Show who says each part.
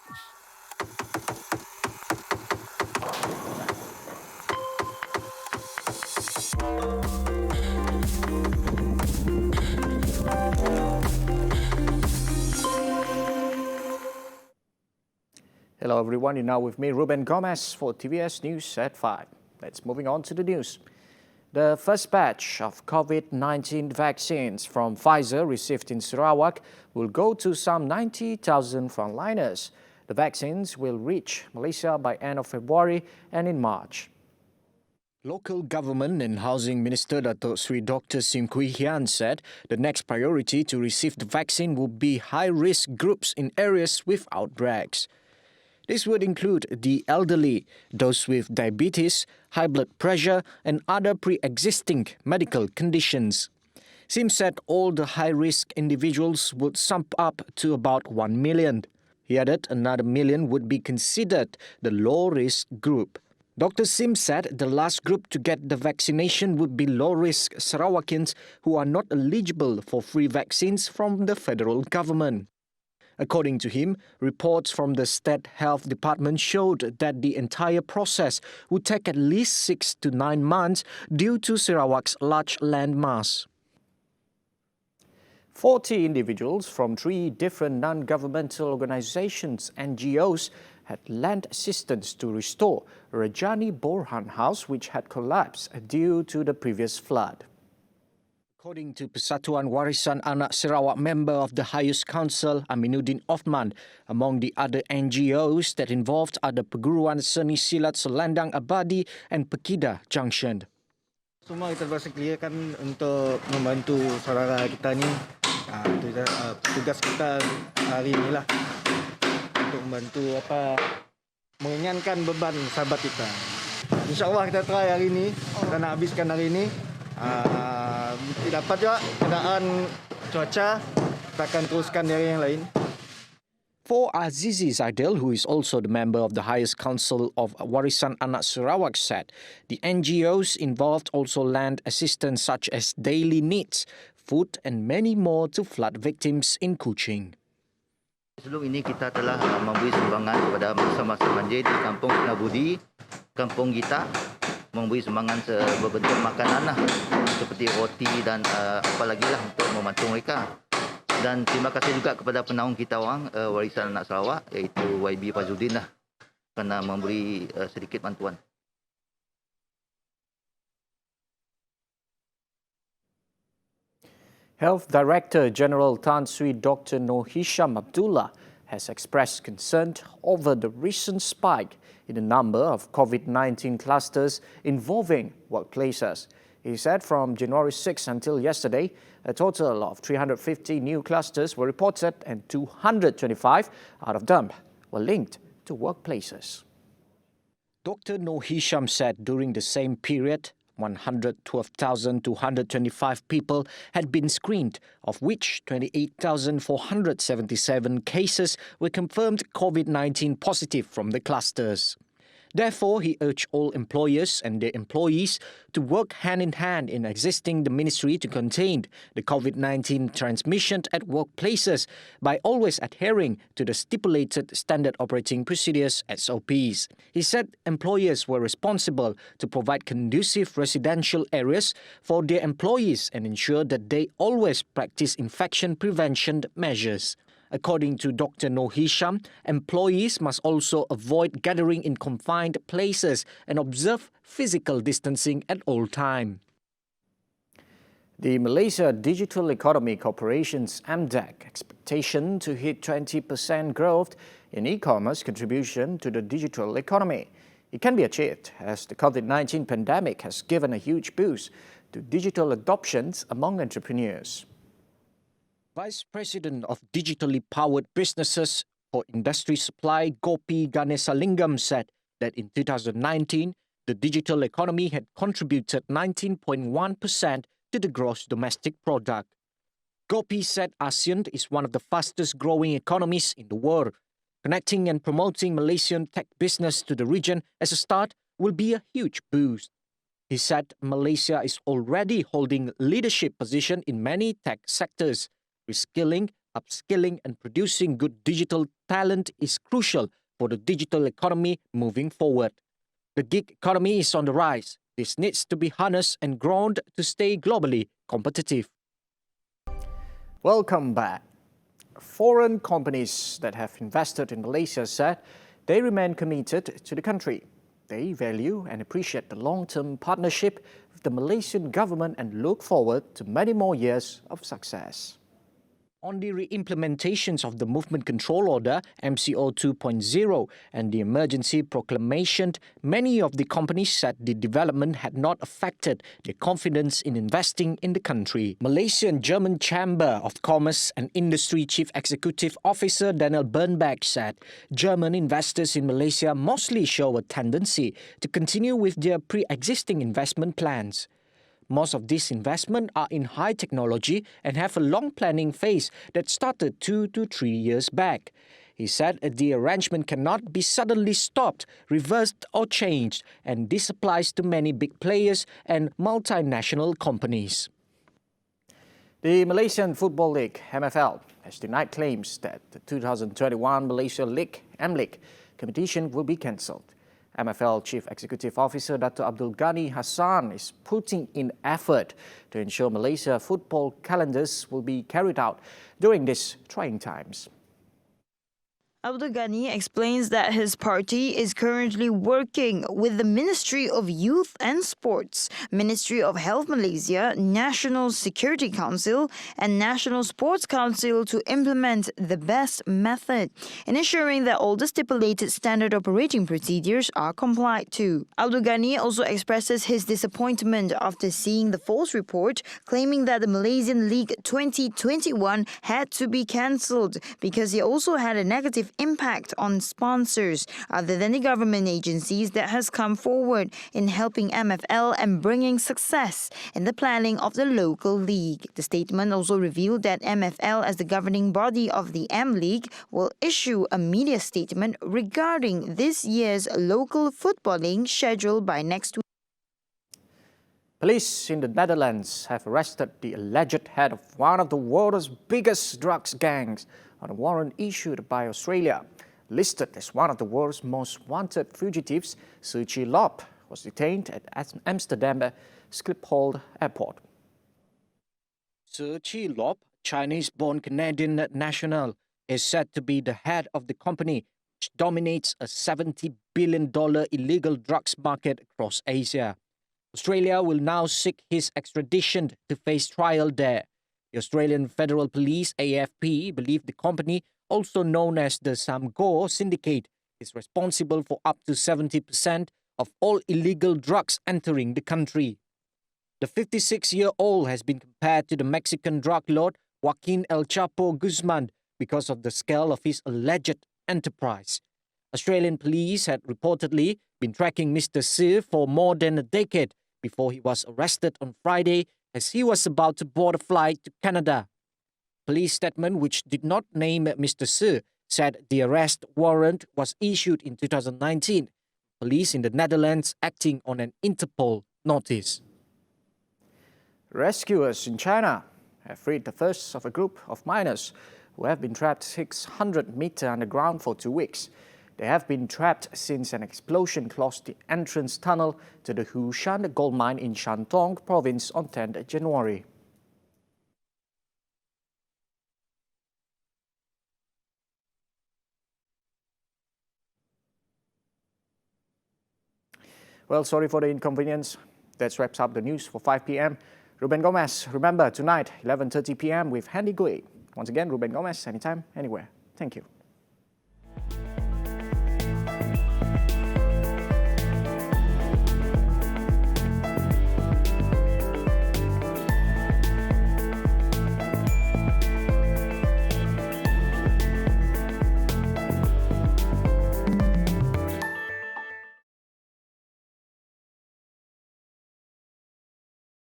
Speaker 1: Hello everyone, you're now with me, Ruben Gomez, for TVS News at 5. Let's moving on to the news. The first batch of COVID-19 vaccines from Pfizer received in Sarawak will go to some 90,000 frontliners. The vaccines will reach Malaysia by end of February and in March. Local Government and Housing Minister Datuk Sri Dr. Sim Kui Hian said the next priority to receive the vaccine will be high-risk groups in areas with outbreaks. This would include the elderly, those with diabetes, high blood pressure, and other pre-existing medical conditions. Sim said all the high-risk individuals would sum up to about 1 million. He added another million would be considered the low-risk group. Dr. Sim said the last group to get the vaccination would be low-risk Sarawakians who are not eligible for free vaccines from the federal government. According to him, reports from the State Health Department showed that the entire process would take at least 6 to 9 months due to Sarawak's large land mass. 40 individuals from 3 different non-governmental organizations, NGOs, had lent assistance to restore Rajani Borhan House, which had collapsed due to the previous flood. According to Persatuan Warisan Anak Sarawak member of the highest council, Aminuddin Othman, among the other NGOs that involved are the Perguruan Seni Silat Selendang Abadi and Pekida Junction.
Speaker 2: Semua kita berasa clearkan untuk membantu saudara kita ni. Tugas kita hari inilah untuk membantu meringankan beban sahabat kita. InsyaAllah kita try hari ini, kita nak habiskan hari ini. Dapat juga keadaan cuaca, kita akan teruskan di hari yang lain.
Speaker 1: For Azizi Zaidil, who is also the member of the highest council of Warisan Anak Sarawak, said the NGOs involved also lend assistance such as daily needs, food and many more to flood victims in Kuching.
Speaker 3: Sebelum ini kita telah memberi sumbangan kepada masa-masa banjir di Kampung Sinabudi, Kampung Gita, memberi sumbangan berbentuk makanan seperti roti dan apa lagi lah untuk membantu mereka. Dan terima kasih juga kepada penaung kita orang Warisan Anak Sarawak iaitu YB Fazudin kerana memberi sedikit bantuan.
Speaker 1: Health Director General Tan Sri Dr. Noor Hisham Abdullah has expressed concern over the recent spike in the number of COVID-19 clusters involving workplaces. He said from January 6 until yesterday, a total of 350 new clusters were reported and 225 out of them were linked to workplaces. Dr. Noor Hisham said during the same period, 112,225 people had been screened, of which 28,477 cases were confirmed COVID-19 positive from the clusters. Therefore, he urged all employers and their employees to work hand-in-hand in assisting the ministry to contain the COVID-19 transmission at workplaces by always adhering to the stipulated standard operating procedures (SOPs). He said employers were responsible to provide conducive residential areas for their employees and ensure that they always practice infection prevention measures. According to Dr. Noor Hisham, employees must also avoid gathering in confined places and observe physical distancing at all times. The Malaysia Digital Economy Corporation's MDEC expectation to hit 20% growth in e-commerce contribution to the digital economy. It can be achieved as the COVID-19 pandemic has given a huge boost to digital adoptions among entrepreneurs. Vice President of Digitally Powered Businesses for Industry Supply, Gopi Ganesalingam, said that in 2019, the digital economy had contributed 19.1% to the gross domestic product. Gopi said ASEAN is one of the fastest growing economies in the world. Connecting and promoting Malaysian tech business to the region as a start will be a huge boost. He said Malaysia is already holding leadership position in many tech sectors. Reskilling, upskilling and producing good digital talent is crucial for the digital economy moving forward. The gig economy is on the rise. This needs to be harnessed and grown to stay globally competitive. Welcome back. Foreign companies that have invested in Malaysia said they remain committed to the country. They value and appreciate the long-term partnership with the Malaysian government and look forward to many more years of success. On the re-implementations of the Movement Control Order, MCO 2.0, and the emergency proclamation, many of the companies said the development had not affected their confidence in investing in the country. Malaysian German Chamber of Commerce and Industry Chief Executive Officer Daniel Bernbach said German investors in Malaysia mostly show a tendency to continue with their pre-existing investment plans. Most of these investments are in high technology and have a long planning phase that started 2 to 3 years back. He said the arrangement cannot be suddenly stopped, reversed or changed, and this applies to many big players and multinational companies. The Malaysian Football League, MFL, has denied claims that the 2021 Malaysia League, M-League, competition will be cancelled. MFL Chief Executive Officer Dr. Abdul Ghani Hassan is putting in effort to ensure Malaysia football calendars will be carried out during these trying times.
Speaker 4: Abdul Ghani explains that his party is currently working with the Ministry of Youth and Sports, Ministry of Health Malaysia, National Security Council and National Sports Council to implement the best method in ensuring that all the stipulated standard operating procedures are complied to. Abdul Ghani also expresses his disappointment after seeing the false report claiming that the Malaysian League 2021 had to be cancelled because it also had a negative impact on sponsors other than the government agencies that has come forward in helping MFL and bringing success in the planning of the local league. The statement also revealed that MFL, as the governing body of the M-League, will issue a media statement regarding this year's local footballing schedule by next week.
Speaker 1: Police in the Netherlands have arrested the alleged head of one of the world's biggest drugs gangs on a warrant issued by Australia. Listed as one of the world's most wanted fugitives, Suchi Lop was detained at Amsterdam Schiphol Airport. Suchi Lop, Chinese-born Canadian national, is said to be the head of the company, which dominates a $70 billion illegal drugs market across Asia. Australia will now seek his extradition to face trial there. The Australian Federal Police, AFP, believe the company, also known as the Samgor Syndicate, is responsible for up to 70% of all illegal drugs entering the country. The 56-year-old has been compared to the Mexican drug lord Joaquin El Chapo Guzman because of the scale of his alleged enterprise. Australian police had reportedly been tracking Mr. Sir for more than a decade before he was arrested on Friday as he was about to board a flight to Canada. Police statement, which did not name Mr. Sir, said the arrest warrant was issued in 2019. Police in the Netherlands acting on an Interpol notice. Rescuers in China have freed the first of a group of miners who have been trapped 600 meters underground for 2 weeks. They have been trapped since an explosion closed the entrance tunnel to the Hushan gold mine in Shantung province on 10 January. Well, sorry for the inconvenience. That wraps up the news for 5 p.m. Ruben Gomez, remember, tonight, 11:30 p.m. with Handy Gui. Once again, Ruben Gomez, anytime, anywhere. Thank you.